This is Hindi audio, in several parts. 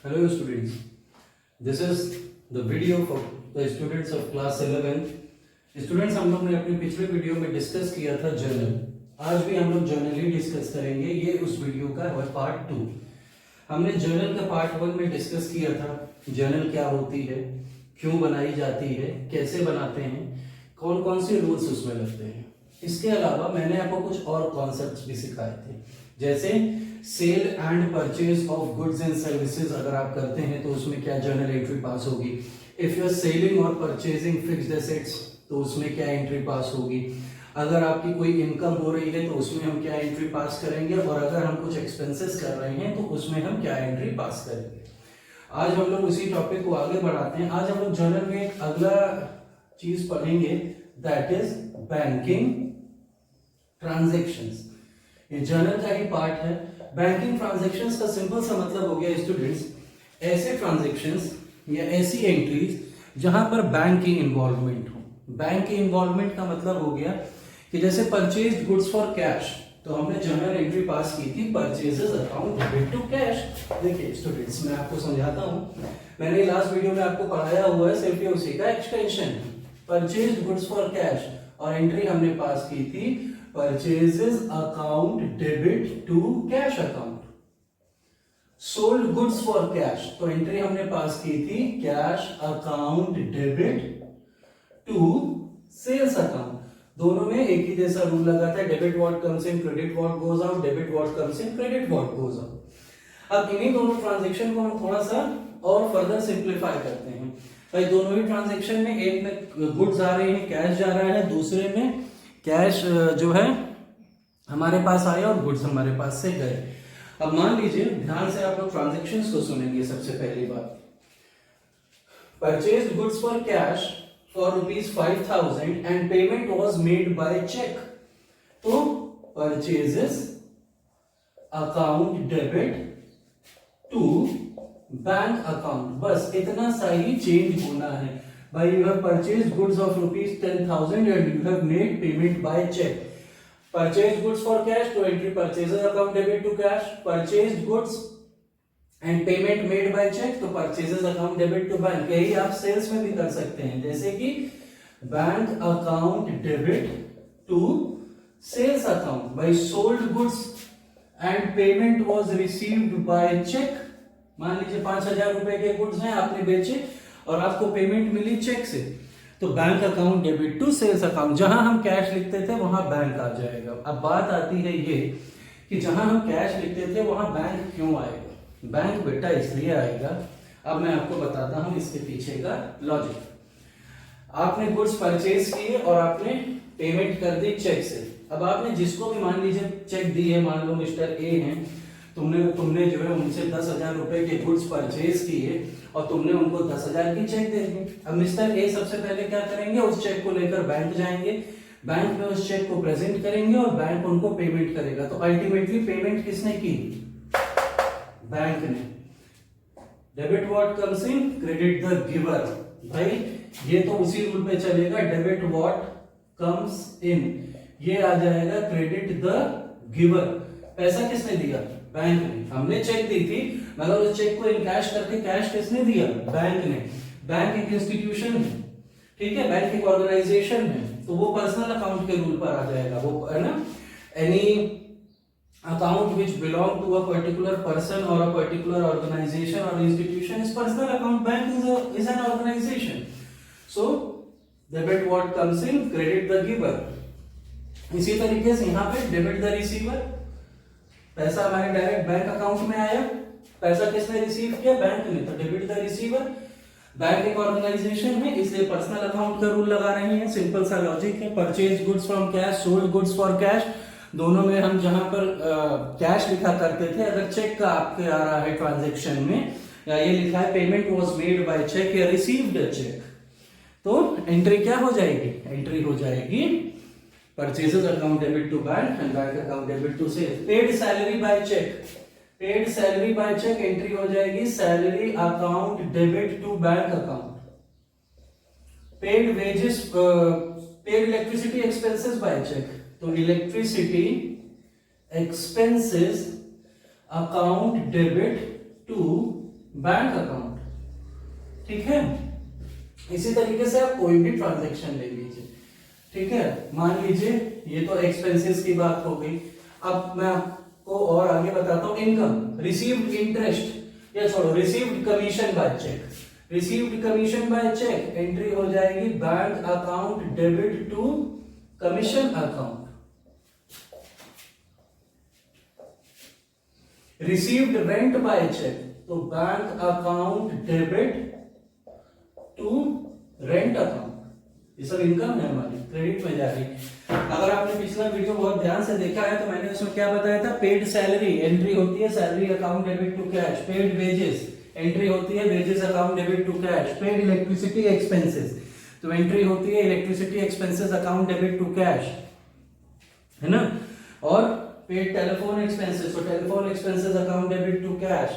Hello students, this is the video for the students of class 11. Students हम लोग ने अपने पिछले वीडियो में डिस्कस किया था जर्नल. आज भी हम लोग जर्नल ही डिस्कस करेंगे. ये उस वीडियो का है पार्ट 2. हमने जर्नल का पार्ट 1 में डिस्कस किया था जर्नल क्या होती है, क्यों बनाई जाती है, कैसे बनाते हैं, कौन कौन से रूल्स उसमें लगते हैं. इसके अलावा मैंने आपको कुछ और कॉन्सेप्ट्स भी सिखाए थे, जैसे sale and purchase of goods and services अगर आप करते हैं तो उसमें क्या जर्नल एंट्री पास होगी. इफ यू आर सेलिंग और परचेजिंग फिक्स्ड एसेट्स तो उसमें क्या एंट्री पास होगी. अगर आपकी कोई इनकम हो रही है तो उसमें हम क्या एंट्री पास करेंगे, और अगर हम कुछ एक्सपेंसेस कर रहे हैं तो उसमें हम क्या एंट्री पास करेंगे. आज हम लोग उसी टॉपिक को आगे बढ़ाते हैं. आज हम लोग जर्नल में एक अगला चीज पढ़ेंगे, दैट इज बैंकिंग ट्रांजैक्शंस. ये जर्नल का ही पार्ट है. बैंकिंग ट्रांजैक्शंस का सिंपल सा मतलब हो गया स्टूडेंट्स, ऐसे ट्रांजैक्शंस या ऐसी एंट्रीज जहां पर बैंक की इन्वॉल्वमेंट हो. बैंक की इन्वॉल्वमेंट का मतलब हो गया कि जैसे परचेज्ड गुड्स फॉर कैश, तो हमने जर्नल एंट्री पास की थी purchases account debit to cash. देखिए स्टूडेंट्स, मैं आपको समझाता हूं. मैंने लास्ट वीडियो में आपको पढ़ाया हुआ है, सिर्फ ये उसी का extension. Purchased goods for cash और एंट्री हमने पास की थी purchases account debit to cash account. Sold goods for cash तो एंट्री हमने पास की थी cash account debit to sales account. दोनों में एक ही जैसा रूल लगा था, debit what comes in, credit what goes out, debit what comes in, credit what goes out. अब इन्हीं दोनों ट्रांजैक्शन को हम थोड़ा सा और फर्दर सिंप्लीफाई करते हैं. भाई दोनों ही ट्रांजैक्शन में एक में गुड्स आ रहे हैं, कैश जा रहा है, दूसरे में कैश जो है हमारे पास आया और गुड्स हमारे पास से गए. अब मान लीजिए, ध्यान से आप लोग ट्रांजैक्शंस को सुनेंगे. सबसे पहली बात, purchased goods for cash for ₹5,000 and payment was made by cheque. तो purchases account debit to bank account, बस इतना सा ही चेंज होना है. भाई you have purchased goods of ₹10,000 and you have made payment by cheque. Purchased goods for cash to entry purchases account debit to cash. Purchased goods and payment made by check तो purchases account debit to bank. यही आप सेल्स में भी कर सकते हैं, जैसे कि bank account debit to sales account. By sold goods and payment was received by cheque. मान लीजिए 5,000 रुपए के गुड्स हैं, आपने बेचे और आपको पेमेंट मिली चेक से, तो bank account debit to sales account. जहां हम कैश लिखते थे वहां बैंक आ जाएगा. अब बात आती है ये कि जहां हम कैश लिखते थे वहां बैंक क्यों आएगा. बैंक बेटा इसलिए आएगा, अब मैं आपको बताता हूं इसके पीछे का लॉजिक. आपने गुड्स परचेज किए और आपने पेमेंट कर दी चेक से. अब आपने जिसको भी मान लीजिए चेक दी है, मान लो मिस्टर ए हैं, तुमने जो है उनसे 10,000 रुपए के गुड्स परचेज किए और तुमने उनको 10,000 की चेक दे दी. अब मिस्टर ए सबसे पहले क्या करेंगे, उस चेक को लेकर बैंक जाएंगे, बैंक में उस चेक को प्रेजेंट करेंगे और बैंक उनको पेमेंट करेगा. तो अल्टीमेटली पेमेंट किसने की, बैंक ने. Debit what comes in, credit the giver. भाई ये तो उसी रूल पे चलेगा, डेबिट व्हाट कम्स इन, ये आ जाएगा क्रेडिट द गिवर. पैसा किसने दिया, बैंक ने. हमने चेक दी थी मगर उस चेक को इन कैश करके कैश किसने दिया, बैंक ने. बैंक एक इंस्टीट्यूशन है, ठीक है, बैंक एक ऑर्गेनाइजेशन है, तो वो पर्सनल अकाउंट के रूल पर आ जाएगा. वो है ना, any account which belong to a particular person और अ पर्टिकुलर ऑर्गेनाइजेशन और institution is personal account. Bank is an organisation. So debit what comes in, credit the giver. इसी तरीके से यहाँ पे डेबिट द रिसीवर. पैसा हमारे डायरेक्ट बैंक अकाउंट में आया, पैसा किसने रिसीव किया, बैंक ने, तो डेबिट द रिसीवर. बैंक एक ऑर्गेनाइजेशन है इसलिए पर्सनल अकाउंट का रूल लगा रहे हैं. सिंपल सा लॉजिक है. Purchase goods from cash, sold goods for cash, दोनों में हम जहां पर कैश लिखा करते थे, अगर चेक का आपके आ रहा है ट्रांजैक्शन में, या ये लिखा है payment was made by cheque या रिसीव्ड चेक, तो एंट्री क्या हो जाएगी, एंट्री हो जाएगी Purchases account debit to bank and bank account debit to sales. Paid salary by check. Paid salary by check entry हो जाएगी salary account debit to bank account. Paid wages, paid electricity expenses by check. तो electricity expenses account debit to bank account, ठीक है। इसी तरीके से आप कोई भी ट्रांजैक्शन ले लीजिए, ठीक है। मान लीजिए ये तो एक्सपेंसेस की बात हो गई। अब मैं आपको और आगे बताता हूं, इनकम, रिसीव्ड इंटरेस्ट या छोड़ो, received commission by cheque. Received commission by cheque entry हो जाएगी bank account debit to commission account. Received rent by cheque तो bank account debit to rent account. ये सब इनकम है हमारी, क्रेडिट में जा रही। अगर आपने पिछला वीडियो बहुत ध्यान से देखा है तो मैंने उसमें क्या बताया था, पेड सैलरी एंट्री होती है salary account debit to cash, paid wages entry होती है wages account debit to cash, paid electricity expenses तो एंट्री होती है electricity expenses account debit to cash, है ना। और पेड टेलीफोन एक्सपेंसेस तो telephone expenses account debit to cash,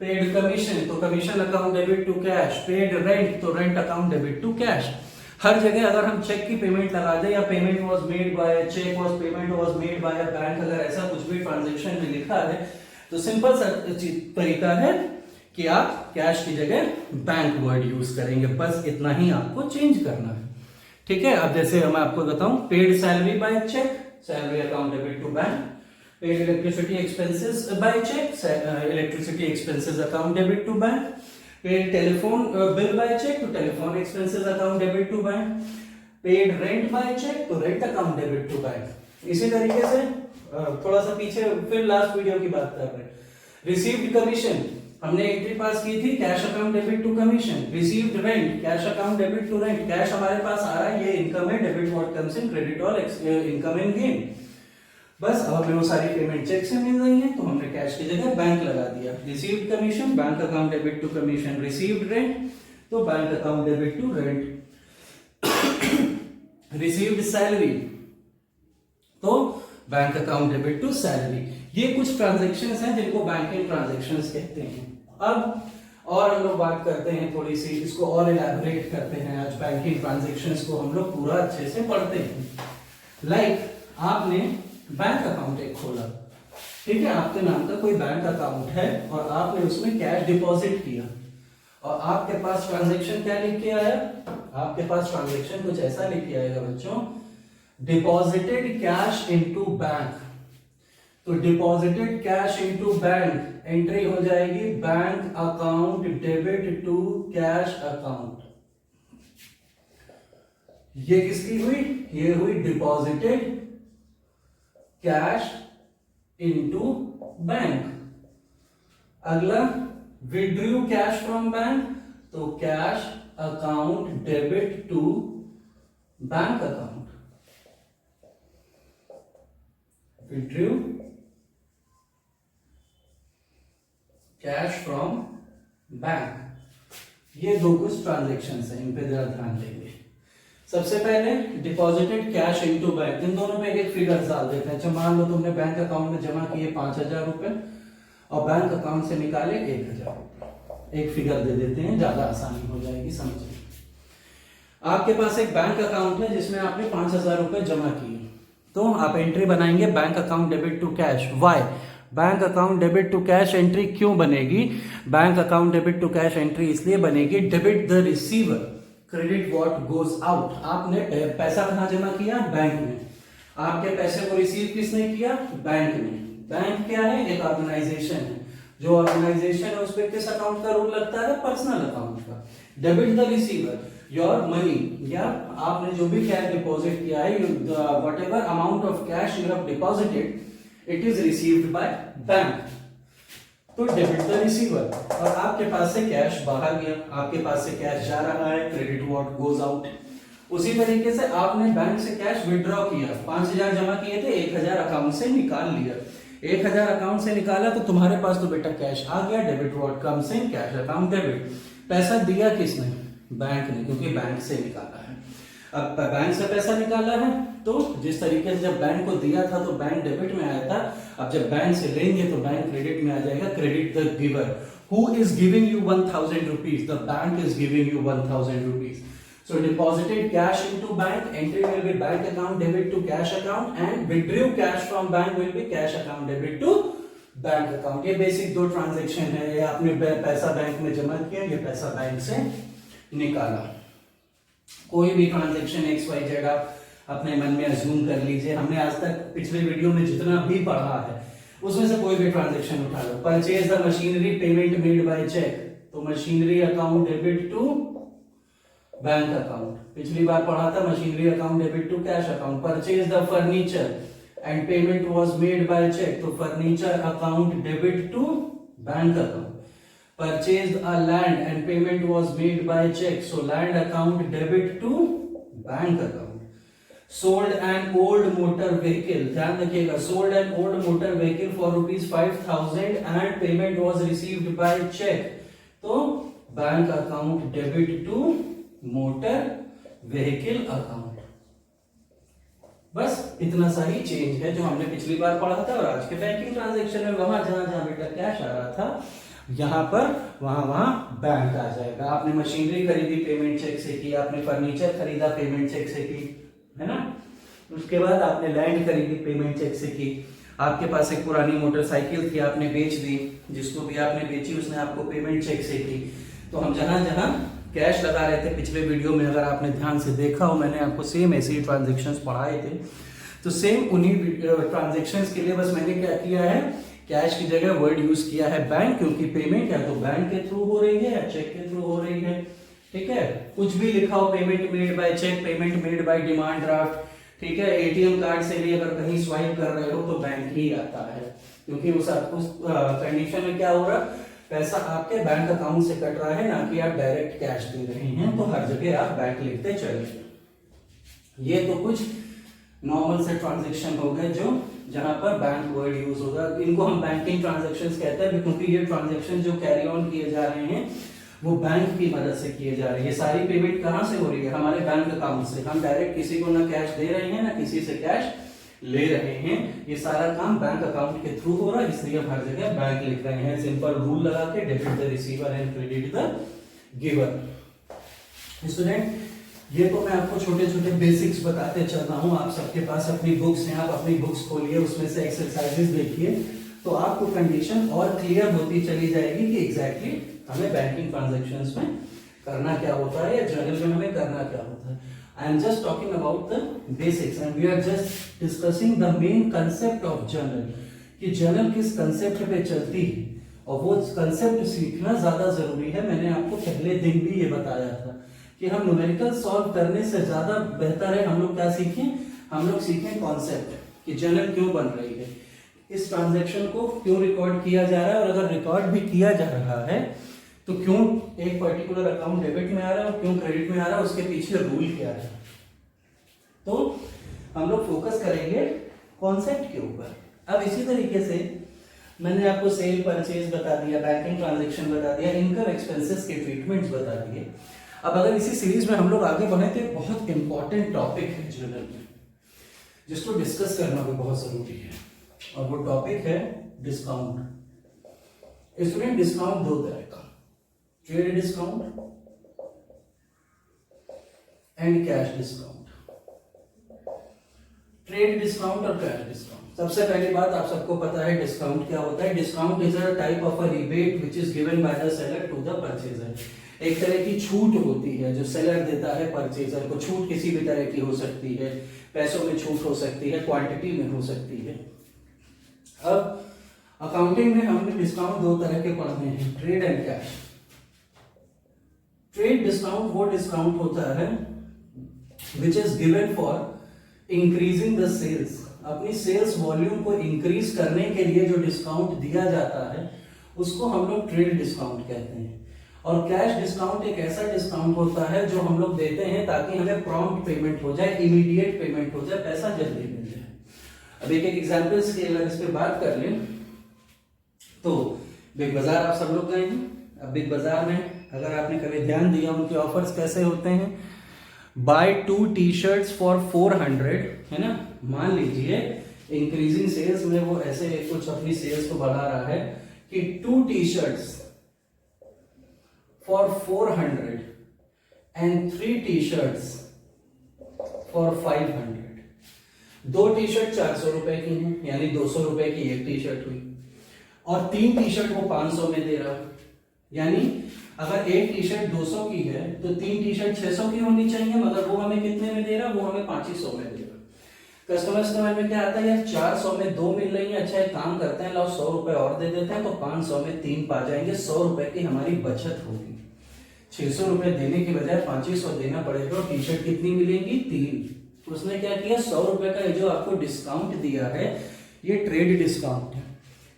paid commission तो commission account debit to cash, paid rent तो rent account debit to cash. हर जगह अगर हम चेक की पेमेंट लगा दें या payment was made by cheque was payment was made by a bank, अगर ऐसा कुछ भी ट्रांजैक्शन में लिखा है तो सिंपल सा तरीका है कि आप कैश की जगह बैंक वर्ड यूज करेंगे, बस इतना ही आपको चेंज करना है, ठीक है। अब जैसे मैं आपको बताऊं, paid salary by cheque salary account debit to bank, paid electricity expenses by cheque electricity expenses account debit to bank, paid telephone bill by cheque तो telephone expenses account debit to bank, paid rent by cheque तो rent account debit to bank. इसी तरीके से थोड़ा सा पीछे फिर लास्ट वीडियो की बात कर रहे हैं, रिसीव्ड कमीशन हमने एंट्री पास की थी cash account debit to commission, received rent cash account debit to rent, cash हमारे पास आ रहा है ये इनकम है, debit what comes in, credit all income and gain. बस अब हमें वो सारी पेमेंट चेक से मिल रही है तो हमने कैश की जगह बैंक लगा दिया। Received commission bank account debit to commission, received rent तो bank account debit to rent, received salary तो bank account debit to salary. ये कुछ ट्रांजैक्शंस हैं जिनको बैंकिंग ट्रांजैक्शंस कहते हैं। अब और हम लोग बात करते हैं थोड़ी सी, इसको और इलैबोरेट करते हैं। आज बैंकिंग ट्रांजैक्शंस को हम लोग पूरा अच्छे से पढ़ते हैं। लाइक आपने बैंक अकाउंट एक खोला, ठीक है, आपके नाम का कोई बैंक अकाउंट है और आपने उसमें कैश डिपॉजिट किया और आपके पास ट्रांजैक्शन क्या लिख के आया, आपके पास ट्रांजैक्शन कुछ ऐसा लिख के आएगा बच्चों, डिपॉजिटेड कैश इनटू बैंक। तो deposited cash into bank entry हो जाएगी bank account debit to cash account. ये किसकी हुई, ये हुई डिपॉजिटेड कैश इनटू बैंक। अगला विड्रू कैश फ्रॉम बैंक तो cash account debit to bank account. Withdrew cash from bank. ये दो कुछ ट्रांजैक्शंस हैं, इन पे जरा ध्यान देंगे। सबसे पहले डिपॉजिटेड कैश इनटू बैंक, इन दोनों पे एक फिगर डाल देते हैं। अच्छा मान लो तुमने बैंक अकाउंट में जमा किए 5,000 रुपए और बैंक अकाउंट से निकाले 1,000 रुपए, एक फिगर दे देते हैं, ज्यादा आसानी हो जाएगी समझने। आपके पास एक बैंक अकाउंट है जिसमें आपने 5,000 रुपए जमा किए, तो आप एंट्री बनाएंगे bank account debit to cash. Why bank account debit to cash entry क्यों बनेगी, bank account debit to cash entry इसलिए बनेगी, debit the receiver credit what goes out. आपने पैसा कहां जमा किया, बैंक में। आपके पैसे को रिसीव किसने किया, बैंक ने। बैंक क्या है, एक ऑर्गेनाइजेशन है। जो ऑर्गेनाइजेशन है उस पर किस अकाउंट का रूल लगता है, पर्सनल अकाउंट का। Debit the receiver your money, या आपने जो भी कैश डिपॉजिट किया है, what ever amount of cash you have deposited it is received by bank, तो डेबिट द रिसीवर। और आपके पास से कैश बाहर गया, आपके पास से कैश जा रहा है, क्रेडिट व्हाट गोज आउट। उसी तरीके से आपने बैंक से कैश विड्रॉ किया, 5,000 जमा किए थे, 1,000 अकाउंट से निकाल लिया। 1,000 अकाउंट से निकाला तो तुम्हारे पास तो बेटा कैश आ गया, debit what comes in, cash account debit. पैसा दिया किसने, बैंक ने, क्योंकि बैंक से निकाला है। अब बैंक से पैसा निकाला है तो जिस तरीके से जब बैंक को दिया था तो बैंक डेबिट में आया था, अब जब बैंक से लेंगे तो बैंक क्रेडिट में आ जाएगा। Credit the giver, who is giving you 1,000 rupees, the bank is giving you 1,000 rupees. So deposited cash into bank, entry will be bank account debit to cash account, and withdrew cash from bank will be cash account debit to bank account. ये बेसिक दो ट्रांजैक्शन है, ये आपने पैसा बैंक में जमा किया, ये पैसा बैंक से निकाला। कोई भी ट्रांजैक्शन एक्स वाई जेड आप अपने मन में अज्यूम कर लीजिए। हमने आज तक पिछले वीडियो में जितना भी पढ़ा है उसमें से कोई भी ट्रांजैक्शन उठा लो। Purchase the machinery, payment made by cheque, तो machinery account debit to bank account. पिछली बार पढ़ा था machinery account debit to cash account. Purchase the furniture and payment was made by cheque, तो furniture account debit to bank account. Purchased a land and payment was made by check, so land account debit to bank account. Sold an old motor vehicle, ध्यान रखिएगा, sold an old motor vehicle for ₹5,000 and payment was received by check, तो bank account debit to motor vehicle account। बस इतना सा ही चेंज है जो हमने पिछली बार पढ़ा था। और आज के बैंकिंग ट्रांजैक्शन में वहां जहां जहां बेटा कैश आ रहा था, यहाँ पर वहां बैंक आ जाएगा। आपने मशीनरी खरीदी, पेमेंट चेक से की। आपने फर्नीचर खरीदा, पेमेंट चेक से की, है ना। उसके बाद आपने लैंड खरीदी, पेमेंट चेक से की। आपके पास एक पुरानी मोटरसाइकिल थी, आपने बेच दी, जिसको भी आपने बेची उसने आपको पेमेंट चेक से की। तो हम जहां जहां कैश लगा रहे थे पिछले वीडियो में, अगर आपने ध्यान से देखा हो, मैंने आपको सेम ऐसे ही ट्रांजेक्शन पढ़ाए थे। तो सेम उन्हीं ट्रांजेक्शन के लिए बस मैंने क्या किया है, कैश की जगह वर्ड यूज किया है बैंक, क्योंकि पेमेंट या तो बैंक के थ्रू हो रही है या चेक के थ्रू हो रही है। ठीक है, कुछ भी लिखा हो, payment made by cheque, payment made by demand draft, ठीक है, एटीएम कार्ड से भी अगर कहीं स्वाइप कर रहे हो तो बैंक ही आता है, क्योंकि उस कंडीशन में क्या हो रहा, पैसा आपके बैंक अकाउंट से कट रहा है, ना कि आप डायरेक्ट कैश दे रहे हैं। तो हर जगह आप बैंक लिखते चले। ये तो कुछ नॉर्मल से ट्रांजैक्शन हो गए जो जहां पर बैंक वर्ड यूज होगा। इनको हम बैंकिंग ट्रांजैक्शंस कहते हैं, क्योंकि ये ट्रांजैक्शन जो कैरी ऑन किए जा रहे हैं वो बैंक की मदद से किए जा रहे हैं। ये सारी पेमेंट कहां से हो रही है, हमारे बैंक अकाउंट से। हम डायरेक्ट किसी को ना कैश दे रहे हैं ना किसी से कैश ले रहे हैं। ये सारा काम बैंक अकाउंट के थ्रू हो रहा है, इसलिए हम हर जगह बैंक लिख रहे हैं। सिंपल रूल लगा के, debit the receiver and credit the giver. Student, ये तो मैं आपको छोटे छोटे बेसिक्स बताते चल रहा हूँ। आप सबके पास अपनी बुक्स हैं, आप अपनी बुक्स खोलिए, उसमें से एक्सरसाइजेस देखिए, तो आपको कंडीशन और क्लियर होती चली जाएगी कि एग्जैक्टली हमें बैंकिंग ट्रांजैक्शंस में करना क्या होता है या जर्नल में हमें करना क्या होता है। I am just talking about the basics and we are just discussing the main concept of journal, कि जर्नल किस कंसेप्ट पे चलती है, और वो कंसेप्ट सीखना ज्यादा जरूरी है। मैंने आपको पहले दिन भी ये बताया था कि हम न्यूमेरिकल सॉल्व करने से ज्यादा बेहतर है हम लोग क्या सीखें, हम लोग सीखें कॉन्सेप्ट, कि जर्नल क्यों बन रही है, इस ट्रांजैक्शन को क्यों रिकॉर्ड किया जा रहा है, और अगर रिकॉर्ड भी किया जा रहा है तो क्यों एक पर्टिकुलर अकाउंट डेबिट में आ रहा है और क्यों क्रेडिट में आ रहा है, उसके पीछे रूल क्या है। तो हम लोग फोकस करेंगे कॉन्सेप्ट के ऊपर। अब इसी तरीके से मैंने आपको सेल परचेज बता दिया, बैंकिंग ट्रांजैक्शन बता दिया, इनकम एक्सपेंसेस के ट्रीटमेंट्स बता दिए। अब अगर इसी सीरीज में हम लोग आगे बढ़े तो एक बहुत इंपॉर्टेंट टॉपिक है जर्नल में, जिसको डिस्कस करना भी बहुत जरूरी है, और वो टॉपिक है डिस्काउंट। स्टूडेंट, डिस्काउंट दो तरह का, trade discount and cash discount. Trade discount और कैश डिस्काउंट। सबसे पहली बात, आप सबको पता है डिस्काउंट क्या होता है। Discount is a type of a rebate which is given by the seller to the purchaser. एक तरह की छूट होती है जो सेलर देता है परचेजर को। छूट किसी भी तरह की हो सकती है, पैसों में छूट हो सकती है, क्वांटिटी में हो सकती है। अब अकाउंटिंग में हमने डिस्काउंट दो तरह के पढ़ने हैं, trade and cash. Trade discount वो डिस्काउंट होता है which is given for increasing the sales. अपनी सेल्स वॉल्यूम को इंक्रीज करने के लिए जो डिस्काउंट दिया जाता है उसको हम लोग ट्रेड डिस्काउंट कहते हैं। और कैश डिस्काउंट एक ऐसा डिस्काउंट होता है जो हम लोग देते हैं ताकि हमें प्रॉम्प्ट पेमेंट हो जाए, इमीडिएट पेमेंट हो जाए, पैसा जल्दी मिल जाए। अब एक एक एग्जांपल्स की अगर इस पे बात कर लें तो बिग बाजार आप सब लोग गए हैं। अब बिग बाजार में अगर आपने कभी ध्यान दिया उनके ऑफर्स कैसे होते हैं, बाय 2 टी-शर्ट्स फॉर 400, है ना। मान लीजिए इंक्रीजिंग सेल्स में वो ऐसे कुछ अपनी सेल्स को बढ़ा रहा है कि 2 T-shirts for 400 and 3 T-shirts for 500। 2 T-shirt 400 रुपए की हैं, यानी 200 रुपए की एक टी-शर्ट हुई। और 3 टी शर्ट वो 500 में दे रहा, यानी अगर एक टी शर्ट 200 की है तो 3 टी शर्ट 600 की होनी चाहिए, मगर वो हमें कितने में दे रहा, वो हमें 2500 में दे रहा। कस्टमर समझ में क्या आता है, यार 400 में 2 मिल रही है, अच्छा एक काम करते हैं, लाओ 100 रुपए और दे देते हैं, तो 500 में 3 पा जाएंगे, 100 रुपए की हमारी बचत होगी। 600 रुपए देने की बजाय 2500 देना पड़ेगा और टी शर्ट कितनी मिलेंगी, 3। उसने क्या किया, 100 रुपए का जो आपको डिस्काउंट दिया है ये ट्रेड डिस्काउंट है,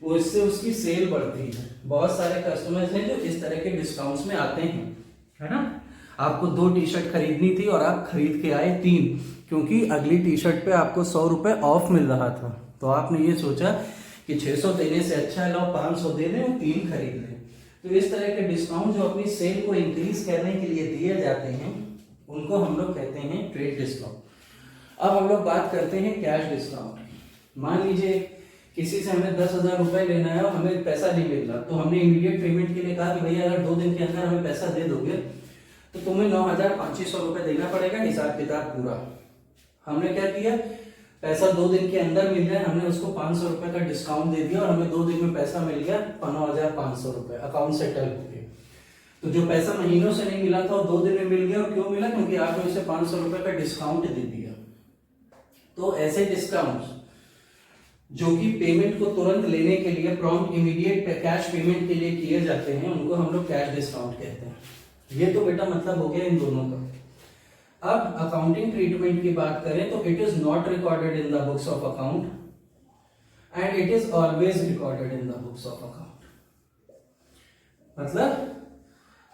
वो इससे उसकी सेल बढ़ती है। बहुत सारे कस्टमर्स हैं जो इस तरह के डिस्काउंट्स में आते हैं, है ना। आपको 2 टी शर्ट खरीदनी थी और आप खरीद के आए 3, क्योंकि अगली टी शर्ट पे आपको 100 रुपए ऑफ मिल रहा था, तो आपने ये सोचा कि 600 देने से अच्छा है लाओ 500 दे दें और 3 खरीद लें। तो इस तरह के डिस्काउंट जो अपनी सेल को इंक्रीज करने के लिए दिए जाते हैं उनको हम लोग कहते हैं ट्रेड डिस्काउंट। अब हम लोग बात करते हैं कैश डिस्काउंट। मान लीजिए किसी से हमें 10,000 रुपए लेना है और हमें पैसा नहीं मिल रहा, तो हमने इमीडिएट पेमेंट के लिए कहा कि भैया अगर 2 दिन के अंदर हमें पैसा दे दोगे तो तुम्हें 9,500 रुपए देना पड़ेगा, हिसाब किताब पूरा। हमने क्या किया, पैसा 2 दिन के अंदर मिल रहा है, हमने उसको 500 रुपए का डिस्काउंट दे दिया और हमें 2 दिन में पैसा मिल गया 9,500 रुपए, अकाउंट सेटल हो गया। तो जो पैसा महीनों से नहीं मिला था वो 2 दिन में मिल गया, और क्यों मिला, क्योंकि आपने उसे 500 रुपए का डिस्काउंट दे दिया। तो ऐसे डिस्काउंट जो कि पेमेंट को तुरंत लेने के लिए, प्रॉम्प्ट इमीडिएट कैश पेमेंट के लिए किए जाते हैं, उनको हम लोग कैश डिस्काउंट कहते हैं। ये तो बेटा मतलब हो गया इन दोनों का। अब अकाउंटिंग ट्रीटमेंट की बात करें तो it is not recorded in the books of account and it is always recorded in the books of account. मतलब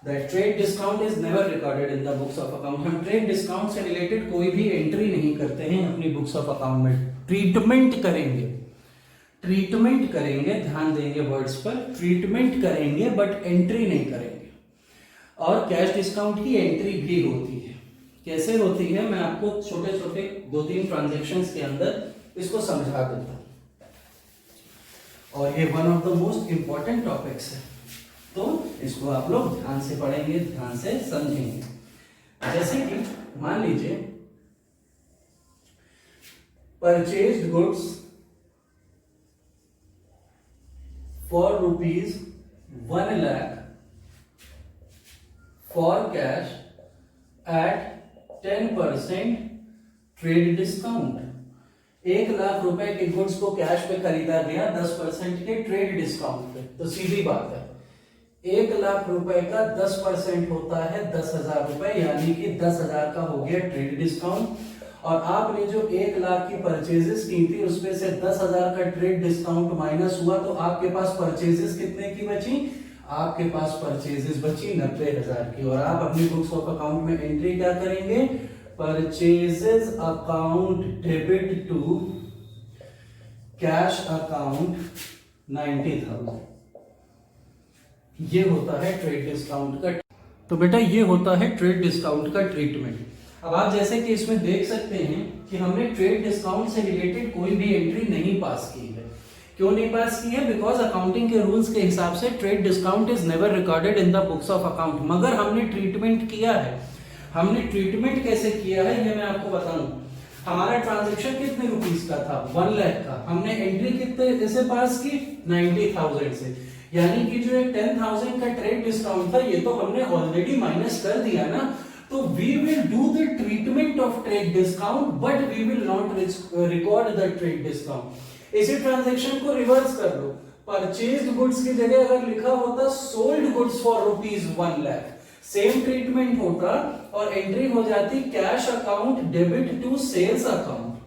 that trade discount is never recorded in the books of account. हम ट्रेड डिस्काउंट से रिलेटेड कोई भी एंट्री नहीं करते हैं अपनी बुक्स ऑफ अकाउंट में। ट्रीटमेंट करेंगे, ट्रीटमेंट करेंगे, ध्यान देंगे वर्ड्स पर, ट्रीटमेंट करेंगे बट एंट्री नहीं करेंगे। और कैश डिस्काउंट की एंट्री भी होती है। कैसे होती है, मैं आपको छोटे छोटे 2-3 ट्रांजैक्शंस के अंदर इसको समझा देता हूं, और ये one of the most important topics है, तो इसको आप लोग ध्यान से पढ़ेंगे, ध्यान से समझेंगे। जैसे कि मान लीजिए purchased goods for ₹1 lakh for cash at 10% trade discount. 1 lakh रुपए के गुड्स को कैश पे खरीदा गया 10% के ट्रेड डिस्काउंट पे। तो सीधी बात है, 1 लाख रुपए का 10% होता है 10,000 रुपए, यानी कि 10,000 का हो गया ट्रेड डिस्काउंट। और आपने जो 1 लाख की परचेजेस की थी उसमें से 10,000 का ट्रेड डिस्काउंट माइनस हुआ, तो आपके पास परचेजेस कितने की बची, आपके पास परचेजेस बची 90,000 की। और आप अपनी बुक्स ऑफ अकाउंट में एंट्री क्या करेंगे, purchases account debit to cash account 90,000। ये होता है ट्रेड डिस्काउंट का। तो बेटा ये होता है ट्रेड डिस्काउंट का ट्रीटमेंट। अब आप जैसे कि इसमें देख सकते हैं कि हमने ट्रेड डिस्काउंट से रिलेटेड कोई भी एंट्री नहीं पास की है। क्यों नहीं पास की है, बिकॉज अकाउंटिंग के रूल्स के हिसाब से trade discount is never recorded in the books of account. मगर हमने ट्रीटमेंट किया है। हमने ट्रीटमेंट कैसे किया है ये मैं आपको बताऊं। हमारा ट्रांजेक्शन कितने रुपीस का था, 1 लाख का। हमने एंट्री कितने से पास की, 90,000 से, यानी कि जो 10,000 का ट्रेड डिस्काउंट था ये तो हमने ऑलरेडी माइनस कर दिया ना। तो we will do the treatment of trade discount but we will not record the trade discount. इसी ट्रांजैक्शन को रिवर्स कर लो, परचेज्ड गुड्स की जगह अगर लिखा होता sold goods for ₹1 lakh, same treatment होता और एंट्री हो जाती cash account debit to sales account,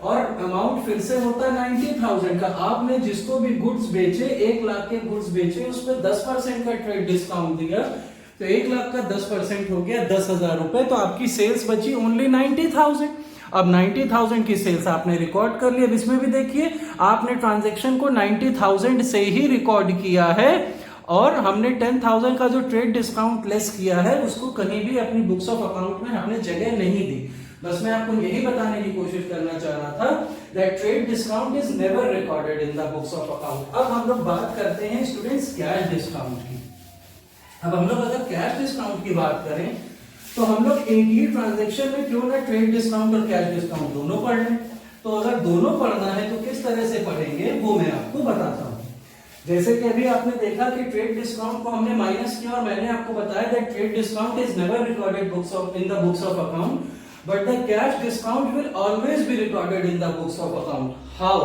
और अमाउंट फिर से होता 90,000 का। आपने जिसको भी गुड्स बेचे, 1 लाख के गुड्स बेचे, उस पर 10% का ट्रेड डिस्काउंट दिया, तो 1 लाख का 10% हो गया 10,000 रुपए। तो आपकी सेल्स बची ओनली 90,000। अब 90,000 की सेल्स आपने रिकॉर्ड कर लिया। अब इसमें भी देखिए आपने ट्रांजैक्शन को 90,000 से ही रिकॉर्ड किया है, और हमने 10,000 का जो ट्रेड डिस्काउंट लेस किया है उसको कहीं भी अपनी बुक्स ऑफ अकाउंट में हमने जगह नहीं दी। बस मैं आपको यही बताने की कोशिश करना चाह रहा था that trade discount is never recorded in the books of account. अब हम लोग बात करते हैं स्टूडेंट्स कैश डिस्काउंट की। अब हम लोग अगर कैश डिस्काउंट की बात करें तो हम लोग एक ही ट्रांजैक्शन में क्यों ना ट्रेड डिस्काउंट और कैश डिस्काउंट दोनों पढ़ लें। तो अगर दोनों पढ़ना है तो किस तरह से पढ़ेंगे वो मैं आपको बताता हूं। जैसे कि अभी आपने देखा कि ट्रेड डिस्काउंट को हमने माइनस किया और मैंने आपको बताया that trade discount is never recorded books of in the books of account but the cash discount will always be recorded in the books of account. How?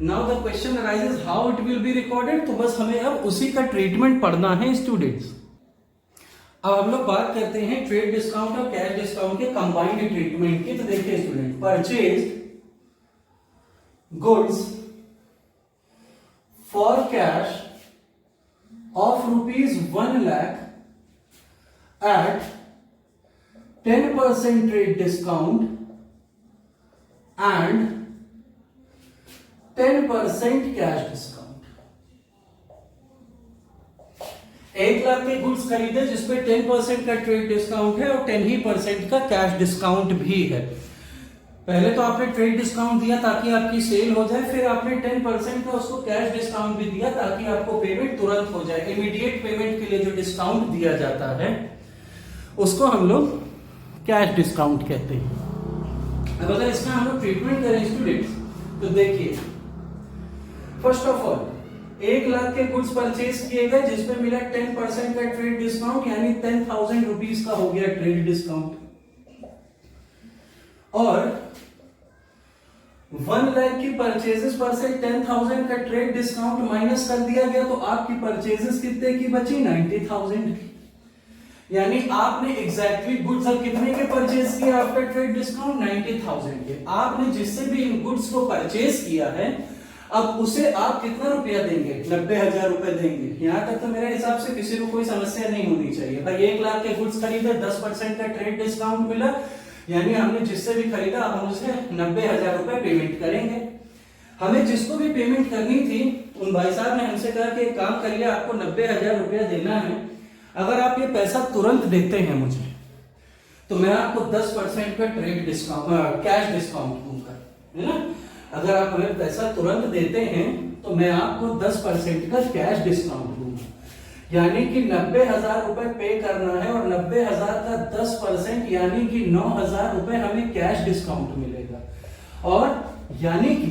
Now the question arises how it will be recorded. तो बस हमें अब उसी का ट्रीटमेंट पढ़ना है स्टूडेंट्स. अब हम लोग बात करते हैं ट्रेड डिस्काउंट और कैश डिस्काउंट के कंबाइंड ट्रीटमेंट की. तो देखिए student, purchase goods for cash of rupees 1 lakh at 10% trade discount and 10% cash discount. 1 lakh के गुड्स खरीदे जिसपे 10% का ट्रेड डिस्काउंट है और 10% का कैश डिस्काउंट भी है. पहले तो आपने ट्रेड डिस्काउंट दिया ताकि आपकी सेल हो जाए, फिर आपने 10% का उसको कैश डिस्काउंट भी दिया ताकि आपको पेमेंट तुरंत हो जाए. इमीडिएट पेमेंट के लिए जो डिस्काउंट दिया जाता है उसको हम लोग कैश डिस्काउंट कहते हैं. अब अगर इसका हम लोग ट्रीटमेंट करें स्टूडेंट्स तो देखिए, फर्स्ट ऑफ ऑल 1 लाख के गुड्स परचेज किए गए जिसमें मिला 10% का ट्रेड डिस्काउंट, यानी 10,000 रुपीज का हो गया ट्रेड डिस्काउंट. और 1 लाख की परचेजेस पर से 10,000 का ट्रेड डिस्काउंट माइनस कर दिया गया तो आपकी परचेजेस कितने की बची? 90,000 की. यानी आपने एग्जैक्टली गुड्स अब कितने के परचेज किए आफ्टर ट्रेड डिस्काउंट? 90,000 के. आपने जिससे भी इन गुड्स को परचेज किया है अब उसे आप कितना रुपया देंगे? 90,000 रुपए देंगे. यहां तक तो मेरे हिसाब से किसी को कोई समस्या नहीं होनी चाहिए. भाई 1 लाख के गुड्स खरीदे, 10% का ट्रेड डिस्काउंट मिला, यानी हमने जिससे भी खरीदा हम उसे 90,000 रुपए पेमेंट करेंगे. हमें जिसको भी पेमेंट करनी थी उन भाई साहब ने हमसे कहा कि एक काम करिए, आपको 90,000 रुपया देना है. अगर आप ये पैसा तुरंत देते हैं मुझे तो मैं आपको 10% का ट्रेड डिस्काउंट कैश डिस्काउंट दूंगा, है ना. अगर आप हमें पैसा तुरंत देते हैं तो मैं आपको 10% का कैश डिस्काउंट दूंगा. यानी कि 90,000 रुपए पे करना है और 90,000 का 10% यानी कि 9,000 रुपए हमें कैश डिस्काउंट मिलेगा. और यानी कि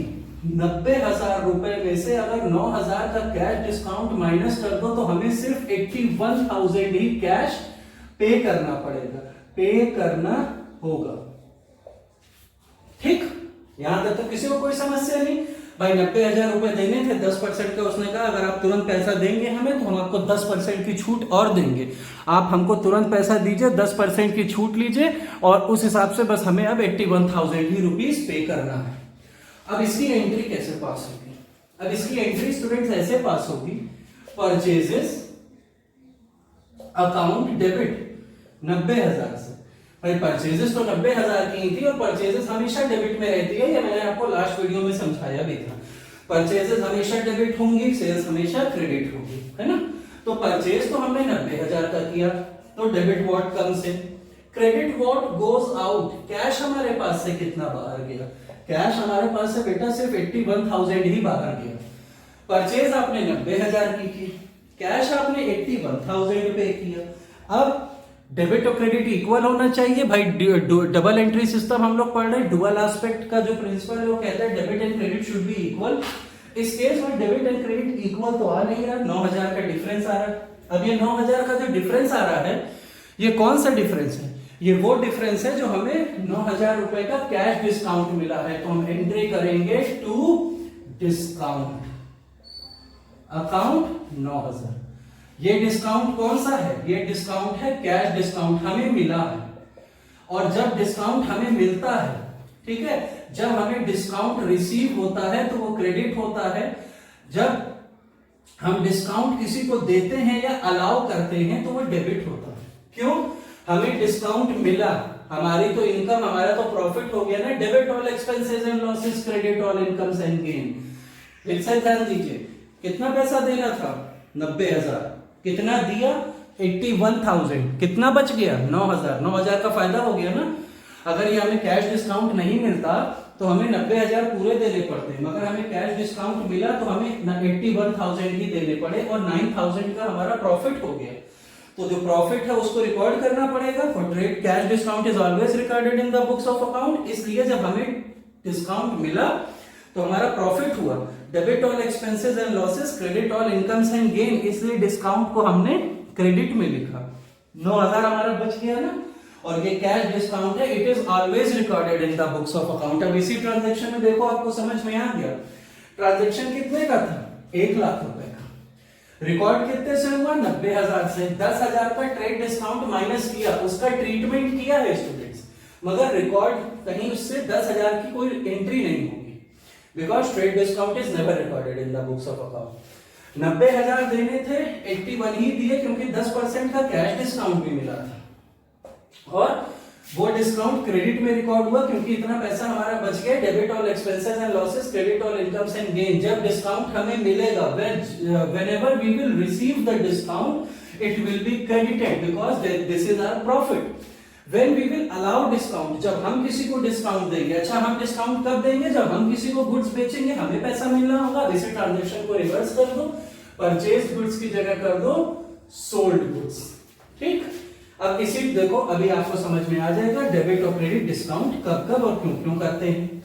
90,000 रुपए में से अगर 9,000 का कैश डिस्काउंट माइनस कर दो तो हमें सिर्फ 81,000 ही कैश पे करना पड़ेगा, पे करना होगा. ठीक, यहां तक तो किसी को कोई समस्या नहीं. भाई 90,000 रुपए देने थे, 10% का उसने कहा अगर आप तुरंत पैसा देंगे हमें तो हम आपको 10% की छूट और देंगे. आप हमको तुरंत पैसा दीजिए, 10% की छूट लीजिए और उस हिसाब से बस हमें अब 81,000 ही रुपीज पे करना है. अब इसकी एंट्री कैसे पास होगी? अब इसकी एंट्री स्टूडेंट्स ऐसे पास होगी, परचेजेस अकाउंट डेबिट 90,000 से. भाई परचेजेस तो 90,000 की थी और परचेजेस हमेशा डेबिट में रहती है, ये मैंने आपको लास्ट वीडियो में समझाया भी था. परचेजेस हमेशा डेबिट होंगी, सेल्स हमेशा क्रेडिट होगी, है ना. तो परचेज तो हमने 90,000 का किया तो debit what comes in, credit what goes out. Cash हमारे पास से कितना बाहर गया? कैश हमारे पास से बेटा सिर्फ 81,000 ही बाहर गया. परचेज आपने 90,000 की, कैश आपने 81,000 पे किया. अब डेबिट और क्रेडिट इक्वल होना चाहिए. भाई डबल एंट्री सिस्टम हम लोग पढ़ रहे हैं, डुअल एस्पेक्ट का जो प्रिंसिपल है वो कहता है debit and credit should be equal. इस केस में डेबिट एंड क्रेडिट इक्वल तो आ नहीं रहा, 9,000 का डिफरेंस आ रहा है. अब ये 9,000 का जो डिफरेंस आ रहा है ये कौन सा डिफरेंस है? ये वो डिफरेंस है जो हमें 9,000 रुपए का कैश डिस्काउंट मिला है. तो हम एंट्री करेंगे टू डिस्काउंट अकाउंट 9,000. ये डिस्काउंट कौन सा है? ये डिस्काउंट है कैश डिस्काउंट, हमें मिला है. और जब डिस्काउंट हमें मिलता है, ठीक है, जब हमें डिस्काउंट रिसीव होता है तो वो क्रेडिट होता है. जब हम डिस्काउंट किसी को देते हैं या अलाउ करते हैं तो वो डेबिट होता है. क्यों? हमें डिस्काउंट मिला, हमारी तो इनकम, हमारा तो प्रॉफिट हो गया ना. Debit all expenses and losses, credit all incomes and gain. फिर से ध्यान दीजिए, कितना पैसा देना था? 90,000. कितना दिया? 81,000. कितना बच गया? 9,000. 9,000 का फायदा हो गया ना. अगर ये हमें कैश डिस्काउंट नहीं मिलता तो हमें 90,000 पूरे देने पड़ते, मगर हमें कैश डिस्काउंट मिला तो हमें 81,000 ही देने पड़े और 9,000 का हमारा प्रॉफिट हो गया. तो जो प्रॉफिट है उसको रिकॉर्ड करना पड़ेगा. For trade cash discount is always recorded in the books of account. इसलिए जब हमें डिस्काउंट मिला तो हमारा प्रॉफिट हुआ. Debit all expenses and losses, credit all incomes and gain, इसलिए डिस्काउंट को हमने क्रेडिट में लिखा। 9,000 हमारा बच गया ना, और ये कैश डिस्काउंट है, it is always recorded in the books of account. अब इसी ट्रांजैक्शन में देखो आपको समझ में आ गया, ट्रांजैक्शन कितने का था, 1 लाख रुपए का, रिकॉर्ड कितने से हुआ, 90,000 से। 10,000 का ट्रेड डिस्काउंट माइनस किया, उसका ट्रीटमेंट किया है स्टूडेंट्स, मगर रिकॉर्ड कहीं उससे 10,000 की कोई एंट्री नहीं होगी, because trade discount is never recorded in the books of account. 90,000 देने थे, 81 ही दिए, क्योंकि 10% का कैश डिस्काउंट भी मिला था, और वो डिस्काउंट क्रेडिट में रिकॉर्ड हुआ, क्योंकि इतना पैसा हमारा बच गया। Debit all expenses and losses, credit all incomes and gain, जब डिस्काउंट हमें मिलेगा, whenever we will receive the discount, it will be credited because this is our profit. When we will allow discount, जब हम किसी को डिस्काउंट देंगे, अच्छा हम डिस्काउंट कब देंगे, जब हम किसी को गुड्स बेचेंगे, हमें पैसा मिलना होगा। इसी ट्रांजैक्शन को रिवर्स कर दो, परचेज गुड्स की जगह कर दो सोल्ड गुड्स, ठीक। अब इसी देखो, अभी आपको समझ में आ जाएगा डेबिट और क्रेडिट डिस्काउंट कब कब और क्यों क्यों करते हैं।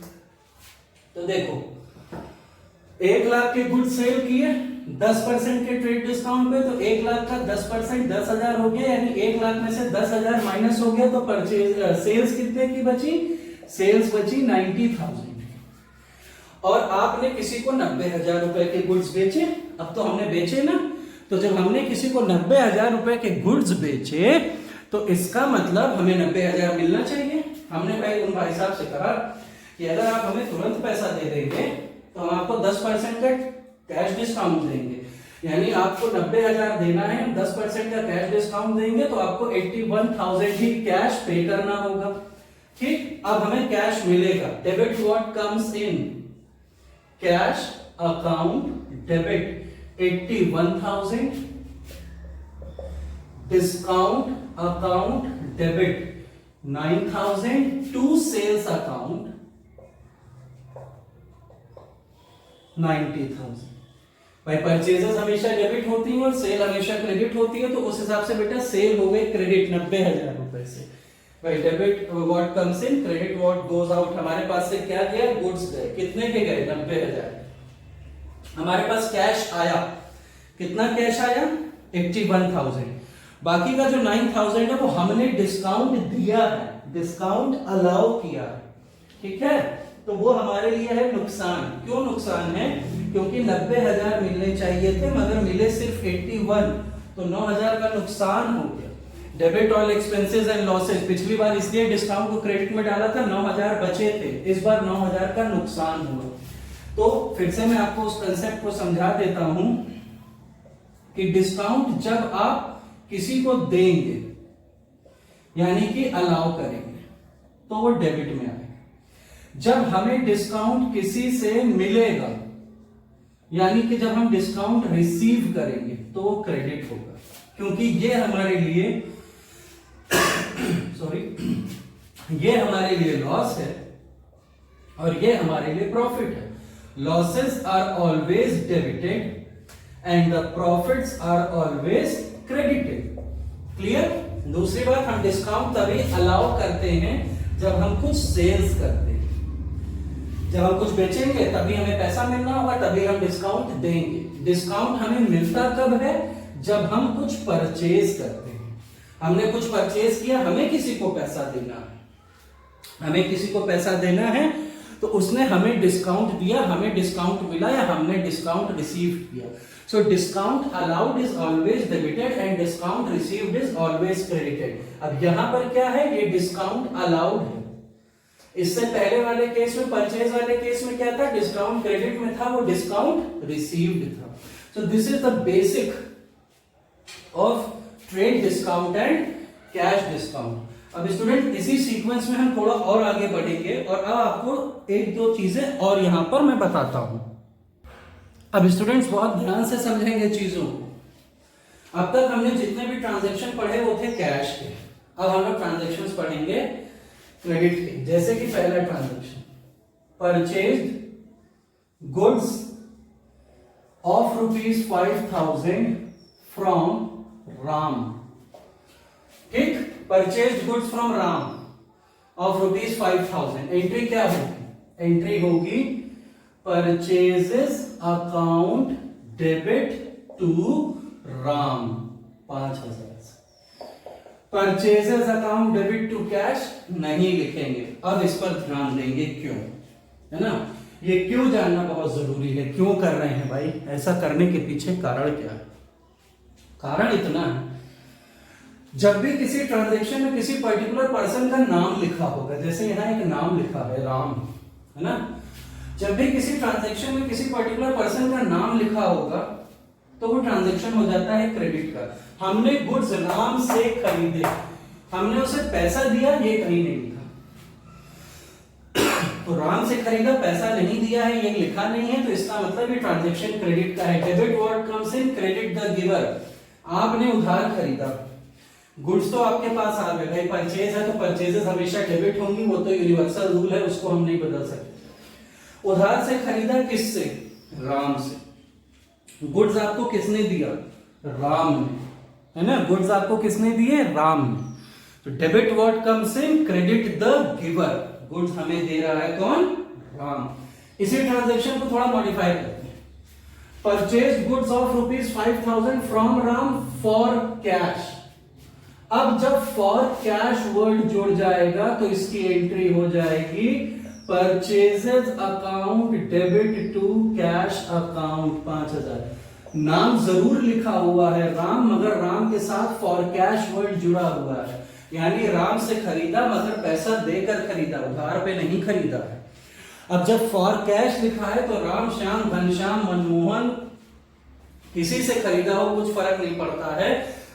तो देखो, 1 लाख के गुड्स सेल किए 10% के ट्रेड डिस्काउंट पे, तो 1 लाख का 10% 10,000 हो गया, यानी 1 लाख में से 10,000 माइनस हो गया, तो परचेज सेल्स कितने की बची, सेल्स बची 90,000। और आपने किसी को 90,000 रुपए के गुड्स बेचे, अब तो हमने बेचे ना, तो जब हमने किसी को 90,000 रुपए के गुड्स बेचे, तो इसका मतलब हमें 90,000 मिलना चाहिए। हमने भाई उन भाई साहब से कहा कि अगर आप हमें तुरंत पैसा दे देंगे तो हम आपको 10% का कैश डिस्काउंट देंगे, यानी आपको 90,000 देना है, 10% का कैश डिस्काउंट देंगे, तो आपको 81,000 ही कैश पे करना होगा, ठीक। अब हमें कैश मिलेगा, debit what comes in, cash account debit 81,000, discount account debit 9,000 to sales account 90,000। भाई परचेजेस हमेशा डेबिट होती हैं और सेल हमेशा क्रेडिट होती है, तो उस हिसाब से बेटा सेल हो गई क्रेडिट 90,000 रुपए से। भाई debit what comes in, credit what goes out. हमारे पास से क्या गया, गुड्स गए, कितने के गए, 90,000। हमारे पास कैश आया, कितना कैश आया, 81,000। बाकी का जो 9,000 है वो हमने डिस्काउंट दिया है, डिस्काउंट अलाउ किया है, ठीक है। तो वो हमारे लिए है नुकसान। क्यों नुकसान है, क्योंकि 90,000 मिलने चाहिए थे मगर मिले सिर्फ 81, तो 9,000 का नुकसान हो गया। Debit all expenses and losses, पिछली बार इसलिए डिस्काउंट को क्रेडिट में डाला था, 9,000 बचे थे, इस बार 9,000 का नुकसान हुआ। तो फिर से मैं आपको उस कंसेप्ट को समझा देता हूं कि डिस्काउंट जब आप किसी को देंगे, यानी कि अलाउ करेंगे, तो वो डेबिट में आएगा। जब हमें डिस्काउंट किसी से मिलेगा, यानी कि जब हम डिस्काउंट रिसीव करेंगे, तो वो क्रेडिट होगा, क्योंकि ये हमारे लिए सॉरी ये हमारे लिए लॉस है और ये हमारे लिए प्रॉफिट है। Losses are always debited and the profits are always credited. Clear. दूसरी बात, हम डिस्काउंट तभी अलाउ करते हैं जब हम कुछ सेल्स करते हैं, जब हम कुछ बेचेंगे तभी हमें पैसा मिलना होगा, तभी हम डिस्काउंट देंगे। डिस्काउंट हमें मिलता कब है, जब हम कुछ परचेज करते हैं। हमने कुछ परचेज किया, हमें किसी को पैसा देना है, हमें किसी को पैसा देना है, तो उसने हमें डिस्काउंट दिया, हमें डिस्काउंट मिला या हमने डिस्काउंट रिसीव किया। So discount allowed is always debited and discount received is always credited. अब यहां पर क्या है, ये डिस्काउंट अलाउड है। इससे पहले वाले केस में, परचेज वाले केस में क्या था, डिस्काउंट क्रेडिट में था, वो डिस्काउंट रिसीव्ड था। So this is the basic of trade discount and cash discount. अब स्टूडेंट इसी सीक्वेंस में हम थोड़ा और आगे बढ़ेंगे और अब आपको एक दो चीजें और यहां पर मैं बताता हूं। अब स्टूडेंट्स बहुत ध्यान से समझेंगे चीजों को। अब तक हमने जितने भी ट्रांजैक्शन पढ़े वो थे कैश के, अब हम लोग ट्रांजैक्शंस पढ़ेंगे क्रेडिट के। जैसे कि पहला transaction, purchased goods of ₹5,000 from Ram. ठीक, purchased goods from Ram of ₹5,000। Entry क्या होगी, एंट्री होगी purchases account debit to Ram 5,000। Purchases account debit to cash नहीं लिखेंगे। अब इस पर ध्यान देंगे क्यों, है ना। ये क्यों जानना बहुत जरूरी है, क्यों कर रहे हैं भाई, ऐसा करने के पीछे कारण क्या है। कारण इतना है, जब भी किसी ट्रांजैक्शन में किसी पर्टिकुलर पर्सन का नाम लिखा होगा, जैसे यहां एक नाम लिखा है राम, है ना। जब भी किसी ट्रांजैक्शन में किसी पर्टिकुलर पर्सन का नाम लिखा होगा तो वो ट्रांजैक्शन हो जाता है क्रेडिट का। हमने गुड्स राम से खरीदे, हमने उसे पैसा दिया, ये कहीं नहीं लिखा। तो राम से खरीदा, पैसा नहीं दिया है, ये लिखा नहीं है, तो इसका मतलब ये ट्रांजैक्शन क्रेडिट का है। Debit what comes in, credit the giver. आपने उधार खरीदा, गुड्स तो आपके पास आ गए भाई, परचेज है तो परचेजेस हमेशा डेबिट होंगी, वो तो यूनिवर्सल रूल है, उसको हम नहीं बदल सकते। उधार से खरीदा किससे, राम से। गुड्स आपको किसने दिया, राम ने, है ना। गुड्स आपको किसने दिए, राम ने। तो debit what comes in, credit the giver. Goods हमें दे रहा है कौन, राम। इसी ट्रांजैक्शन को थोड़ा मॉडिफाई करते हैं। Purchase goods of ₹5,000 from Ram for cash. अब जब फॉर कैश वर्ड जुड़ जाएगा तो इसकी एंट्री हो जाएगी purchases account debit to cash account 5,000। नाम जरूर लिखा हुआ है राम, मगर राम के साथ फॉर कैश वर्ड जुड़ा हुआ है, यानी राम से खरीदा मगर पैसा देकर खरीदा, उधार पे नहीं खरीदा है। अब जब फॉर कैश लिखा है तो राम, श्याम, घनश्याम, मनमोहन किसी से खरीदा हो कुछ फर्क नहीं पड़ता है।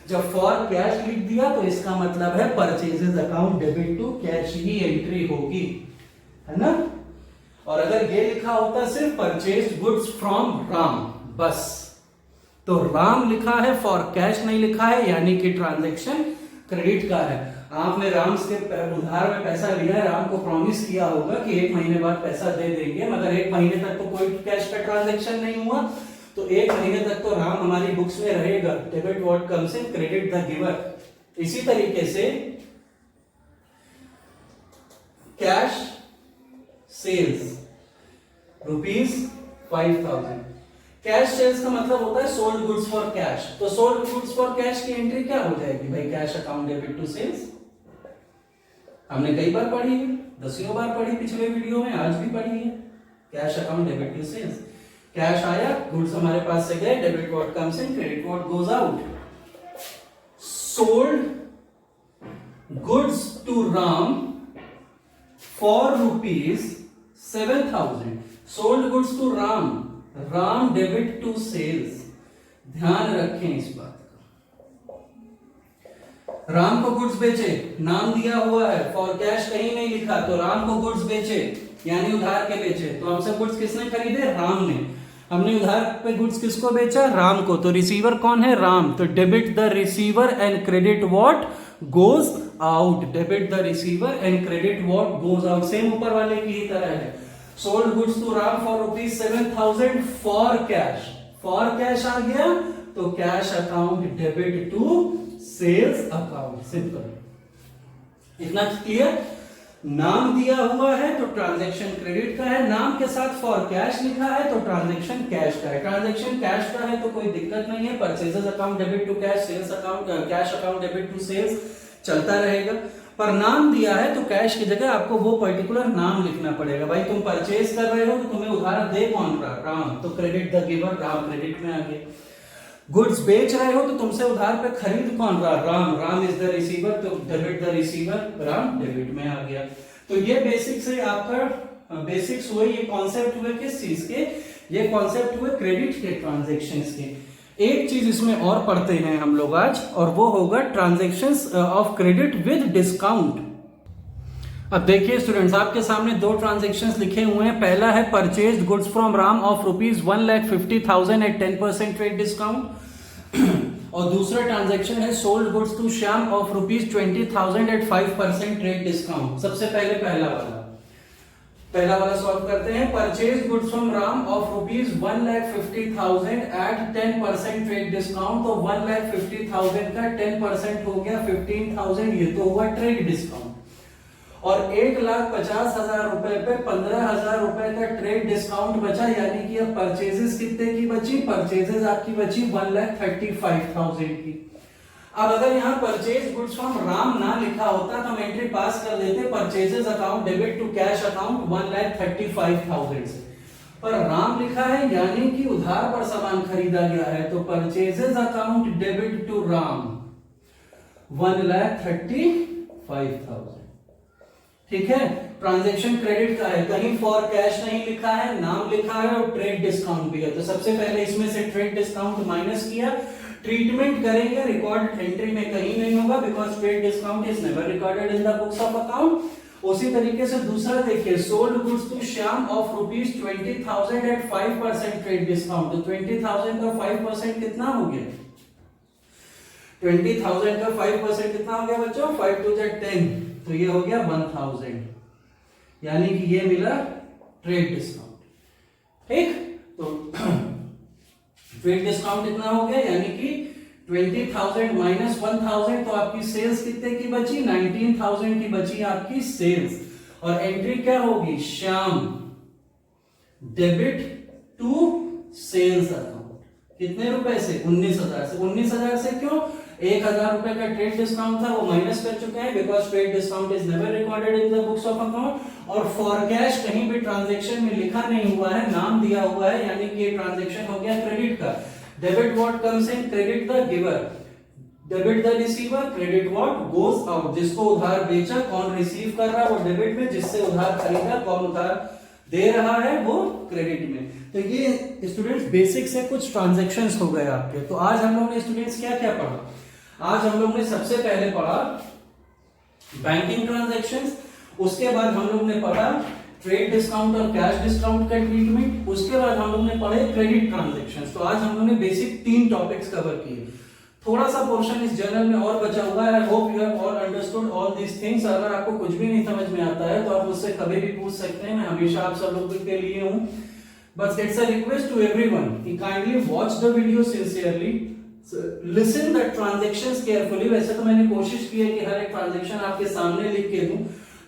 जब फॉर कैश लिख दिया तो इसका मतलब है purchases account debit to cash ही एंट्री होगी, है ना। और अगर ये लिखा होता सिर्फ परचेज गुड्स फ्रॉम राम बस, तो राम लिखा है, फॉर कैश नहीं लिखा है, यानी कि ट्रांजैक्शन क्रेडिट का है। आपने राम से उधार में पैसा लिया है, राम को प्रॉमिस किया होगा कि 1 महीने बाद पैसा दे देंगे, मगर 1 महीने तक तो कोई कैश का ट्रांजैक्शन नहीं हुआ, तो 1 महीने तक तो राम हमारी बुक्स में रहेगा। Debit what comes in, credit the giver. इसी तरीके से कैश सेल्स ₹5,000। कैश सेल्स का मतलब होता है सोल्ड गुड्स फॉर कैश। तो सोल्ड गुड्स फॉर कैश की एंट्री क्या हो जाएगी भाई, cash account debit to sales. हमने कई बार पढ़ी है, 10 बार पढ़ी पिछले वीडियो में, आज भी पढ़ी है। Cash account debit to sales, cash आया, गुड्स हमारे पास से गए, debit what comes in, credit what goes out. Sold goods to Ram for ₹7,000। Sold goods to Ram, Ram debit to sales. ध्यान रखें इस बात का। राम को गुड्स बेचे, नाम दिया हुआ है, फॉर कैश कहीं नहीं लिखा, तो राम को गुड्स बेचे यानी उधार के बेचे। तो हमसे गुड्स किसने खरीदे, राम ने। हमने उधार पे गुड्स किसको बेचा, राम को। तो रिसीवर कौन है, राम। तो debit the receiver and credit what goes out. Debit the receiver and credit what goes out, same ऊपर वाले की ही तरह है। Sold goods to Ram for ₹7,000 for cash. For cash आ गया तो cash account debit to sales account. Simple, इतना क्लियर। नाम दिया हुआ है तो ट्रांजैक्शन क्रेडिट का है, नाम के साथ फॉर कैश लिखा है तो ट्रांजैक्शन कैश का है। ट्रांजैक्शन कैश का है तो कोई दिक्कत नहीं है, purchases account debit to cash, sales account cash account debit to sales चलता रहेगा। पर नाम दिया है तो कैश की जगह आपको वो पर्टिकुलर नाम लिखना पड़ेगा। भाई तुम परचेज कर रहे हो तो तुम्हें उधार दे कौन रहा, राम, तो credit the giver, Ram credit में आ गया। गुड्स बेच रहे हो तो तुमसे उधार पे खरीद कौन रहा, Ram, Ram is the receiver, तो debit the receiver, Ram debit में आ गया। तो ये बेसिक से आपका बेसिक्स हुए, ये कॉन्सेप्ट हुए किस चीज के, ये कॉन्सेप्ट हुए क्रेडिट के, ट्रांजैक्शंस के। एक चीज इसमें और पढ़ते हैं हम लोग आज, और वो होगा transactions of credit with discount. अब देखिए स्टूडेंट्स, आपके सामने 2 ट्रांजैक्शंस लिखे हुए हैं। पहला है purchased goods from Ram of ₹1,50,000 at 10% trade discount, और दूसरा ट्रांजैक्शन है sold goods to Shyam of ₹20,000 at 5% trade discount. सबसे पहले पहला वाला सॉल्व करते हैं। Purchase goods from Ram of ₹1,50,000 at 10% trade discount. तो 1,50,000 का 10% हो गया 15,000, ये तो हुआ ट्रेड डिस्काउंट। और 1,50,000 रुपए पे 15,000 रुपए का ट्रेड डिस्काउंट बचा, यानी कि अब परचेजेस कितने की बची, परचेजेस आपकी बची 1,35,000 की। अब अगर यहाँ परचेज गुड्स फ्रॉम राम ना लिखा होता तो हम एंट्री पास कर देते purchases account debit to cash account 1,35,000 से, पर राम लिखा है यानी कि उधार पर सामान खरीदा गया है, तो purchases account debit to Ram 1,35,000। ठीक है, ट्रांजैक्शन क्रेडिट का है, कहीं फॉर कैश नहीं लिखा है, नाम लिखा है और ट्रेड डिस्काउंट भी है। तो सबसे पहले इसमें से ट्रेड डिस्काउंट माइनस किया, ट्रीटमेंट करेंगे रिकॉर्ड एंट्री में कहीं नहीं होगा because trade discount is never recorded in the books of account. उसी तरीके से दूसरा देखिए, sold goods to Shyam of ₹20,000 at 5% trade discount. तो 20,000 का 5% कितना हो गया, 20,000 का 5% कितना हो गया बच्चों, 5 2 10, तो ये हो गया 1,000, यानी कि ये मिला ट्रेड डिस्काउंट। ठीक, तो ट्रेड डिस्काउंट कितना हो गया, यानी कि 20,000 माइनस 1,000, तो आपकी सेल्स कितने की बची, 19,000 की बची आपकी सेल्स। और एंट्री क्या होगी, Shyam debit to sales account, कितने रुपए से, 19,000 से। 19,000 से क्यों, 1,000 रुपए का ट्रेड डिस्काउंट था वो माइनस कर चुके हैं because trade discount is never recorded in the books of account. और फॉर कैश कहीं भी ट्रांजैक्शन में लिखा नहीं हुआ है, नाम दिया हुआ है, यानी कि ये ट्रांजैक्शन हो गया क्रेडिट का। Debit what comes in, credit the giver, debit the receiver, credit what goes out. जिसको उधार बेचा कौन रिसीव कर रहा है वो डेबिट में, जिससे उधार खरीदा कौन उधार दे रहा है वो क्रेडिट में। तो ये स्टूडेंट्स बेसिक्स है, कुछ ट्रांजैक्शंस हो गए आपके। तो आज हम लोग ने स्टूडेंट्स क्या क्या पढ़ा, आज हम लोग ने सबसे पहले पढ़ा बैंकिंग ट्रांजैक्शंस, उसके बाद हम लोग ने पढ़ा ट्रेड डिस्काउंट और कैश डिस्काउंट का ट्रीटमेंट, उसके बाद हम लोग ने पढ़े क्रेडिट ट्रांजैक्शंस। तो आज हम लोग ने बेसिक 3 टॉपिक्स कवर किए। थोड़ा सा पोर्शन इस जर्नल में और बचा हुआ है। I hope you have all understood all these things. अगर आपको कुछ भी नहीं समझ में आता है तो आप मुझसे कभी भी पूछ सकते हैं, मैं हमेशा आप सब लोगों के लिए हूं। बस it's a request to everyone कि kindly watch the video sincerely, listen the transactions carefully. वैसे तो मैंने कोशिश की है कि हर एक ट्रांजैक्शन आपके सामने लिख के दूं,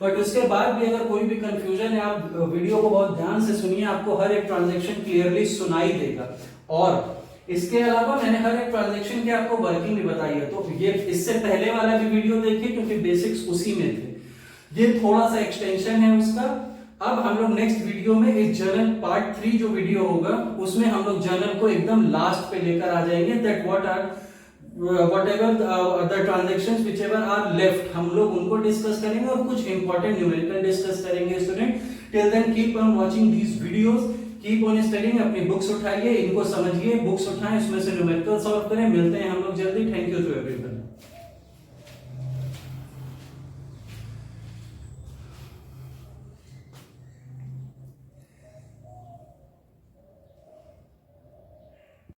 बट उसके बाद भी अगर कोई भी कंफ्यूजन है आप वीडियो को बहुत ध्यान से सुनिए, आपको हर एक ट्रांजैक्शन क्लियरली सुनाई देगा। और इसके अलावा मैंने हर एक ट्रांजैक्शन की आपको वर्किंग भी बताई है, तो ये इससे पहले वाला भी वीडियो देखिए क्योंकि बेसिक्स उसी में थे। ये थोड़ा सा एक्सटेंशन है उसका। अब हम लोग नेक्स्ट वीडियो में इस जर्नल पार्ट 3 जो वीडियो होगा उसमें हम लोग जर्नल को एकदम लास्ट पे लेकर आ जाएंगे, that whatever the transactions whichever are left हम लोग उनको डिस्कस करेंगे और कुछ इंपॉर्टेंट न्यूमेरिकल डिस्कस करेंगे student. Till then keep on watching these videos, keep on studying. अपनी बुक्स उठाइए, इनको समझिए, बुक्स उठाएं, इसमें से न्यूमेरिकल सॉल्व करें। मिलते हैं हम लोग जल्दी। Thank you to everyone.